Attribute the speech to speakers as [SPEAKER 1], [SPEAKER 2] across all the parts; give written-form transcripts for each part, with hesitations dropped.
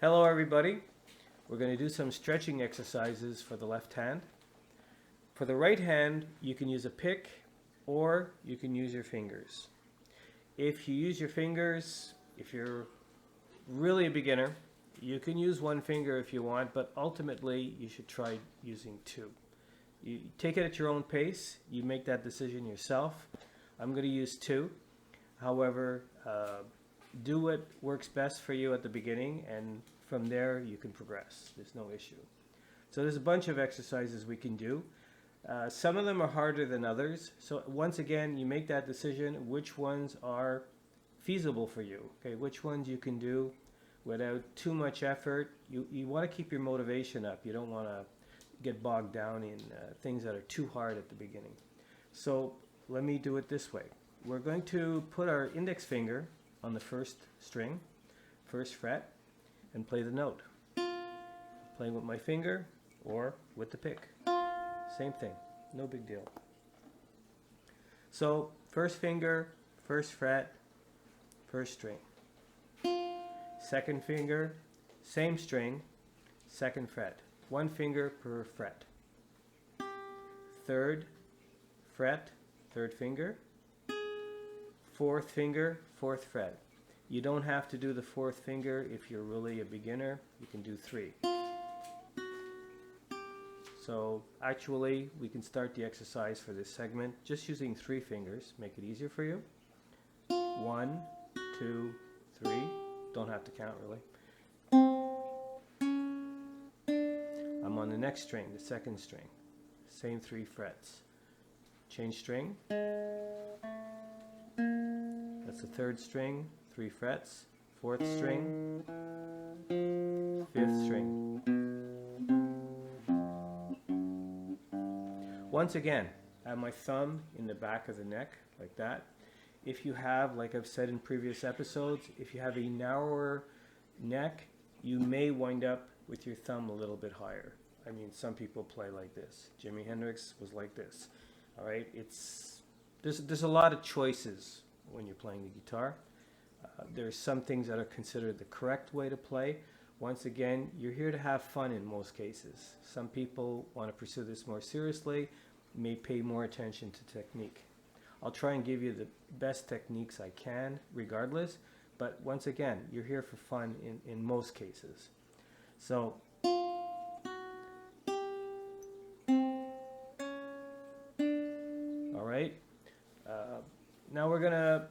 [SPEAKER 1] Hello everybody. We're going to do some stretching exercises for the left hand. For the right hand, you can use a pick or you can use your fingers. If you use your fingers, if you're really a beginner, you can use one finger if you want, but ultimately you should try using two. You take it at your own pace. You make that decision yourself. I'm going to use two. However, do what works best for you at the beginning, and from there you can progress. There's no issue. So there's a bunch of exercises we can do. Some of them are harder than others. So once again, you make that decision which ones are feasible for you. Okay, which ones you can do without too much effort. You want to keep your motivation up. You don't want to get bogged down in things that are too hard at the beginning. So let me do it this way. We're going to put our index finger on the first string, first fret, and play the note. Playing with my finger or with the pick. Same thing, no big deal. So first finger, first fret, first string. Second finger, same string, second fret. One finger per fret. Third fret, third finger. Fourth finger, fourth fret. You don't have to do the fourth finger if you're really a beginner. You can do three. So actually, we can start the exercise for this segment just using three fingers. Make it easier for you. 1, 2, 3. Don't have to count really. I'm on the next string, the second string. Same 3 frets. Change string. That's the third string, 3 frets. Fourth string, fifth string. Once again, I have my thumb in the back of the neck, like that. If you have, like I've said in previous episodes, if you have a narrower neck, you may wind up with your thumb a little bit higher. I mean, some people play like this. Jimi Hendrix was like this. All right, there's a lot of choices when you're playing the guitar. There's some things that are considered the correct way to play. Once again, you're here to have fun in most cases. Some people want to pursue this more seriously, may pay more attention to technique. I'll try and give you the best techniques I can regardless, but once again, you're here for fun in most cases. So all right, now we're gonna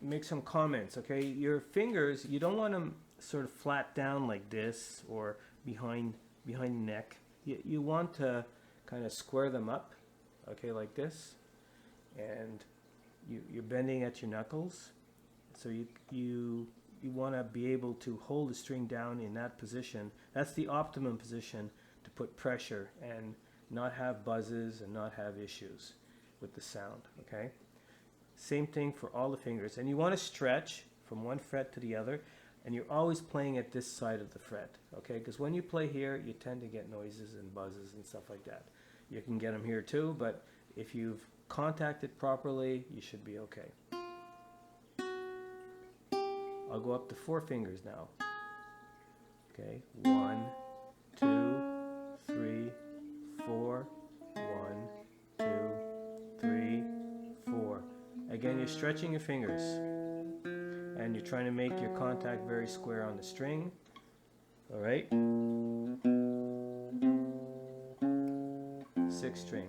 [SPEAKER 1] make some comments. Okay, your fingers, you don't want them sort of flat down like this or behind the neck. You want to kind of square them up, okay, like this, and you're bending at your knuckles, so you want to be able to hold the string down in that position. That's the optimum position to put pressure and not have buzzes and not have issues with the sound. Okay, same thing for all the fingers, and you want to stretch from one fret to the other, and you're always playing at this side of the fret, okay? Because when you play here, you tend to get noises and buzzes and stuff like that. You can get them here too, but if you've contacted properly, you should be okay. I'll go up to 4 fingers now. Okay, 1, 2, 3, 4. 1, 2, 3, 4. Again, you're stretching your fingers, and you're trying to make your contact very square on the string. All right. 6th string.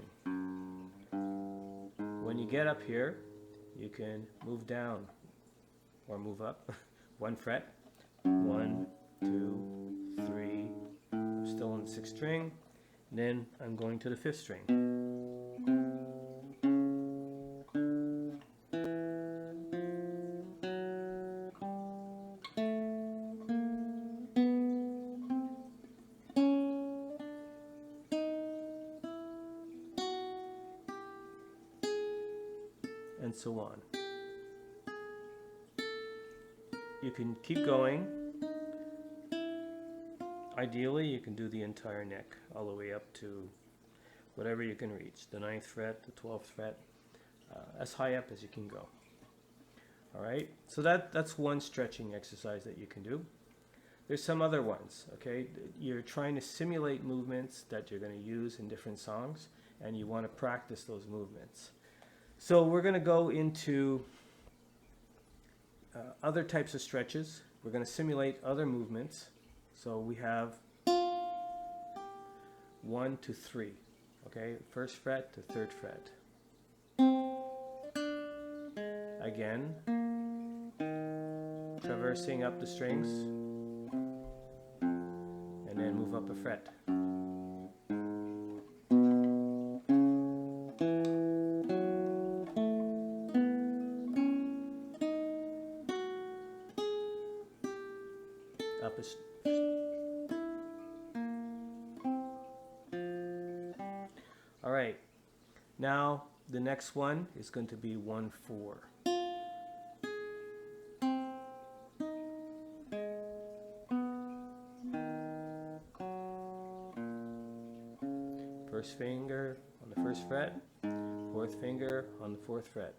[SPEAKER 1] When you get up here, you can move down or move up 1 fret. 1, 2, 3. I'm still on the 6th string. And then I'm going to the 5th string. And so on. You can keep going. Ideally, you can do the entire neck all the way up to whatever you can reach, the 9th fret, the 12th fret, as high up as you can go. All right, so that's one stretching exercise that you can do. There's some other ones, okay? You're trying to simulate movements that you're going to use in different songs, and you want to practice those movements. So we're going to go into other types of stretches. We're going to simulate other movements. So we have 1 to 3, okay? First fret to third fret. Again, traversing up the strings, and then move up a fret. Up a All right, now the next one is going to be 1-4. First finger on the first fret, fourth finger on the fourth fret.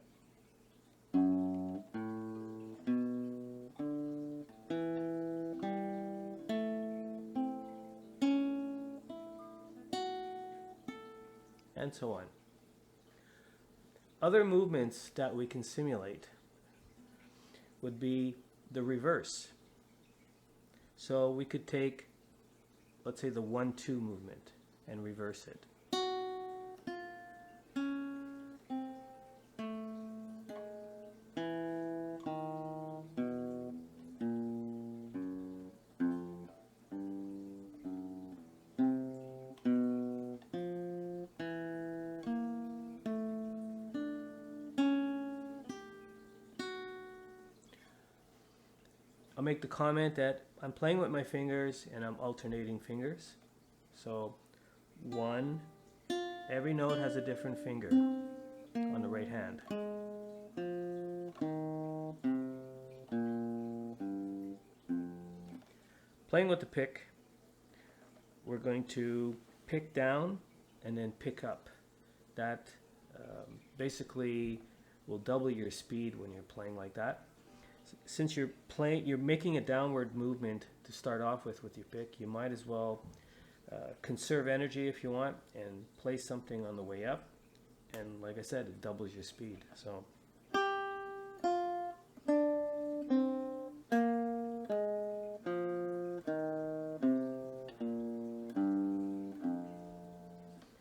[SPEAKER 1] And so on. Other movements that we can simulate would be the reverse. So we could take, let's say, the 1-2 movement and reverse it. I'll make the comment that I'm playing with my fingers and I'm alternating fingers. So 1, every note has a different finger on the right hand. Playing with the pick, we're going to pick down and then pick up. That basically will double your speed when you're playing like that. Since you're making a downward movement to start off with your pick, you might as well conserve energy if you want and play something on the way up. And like I said, it doubles your speed. So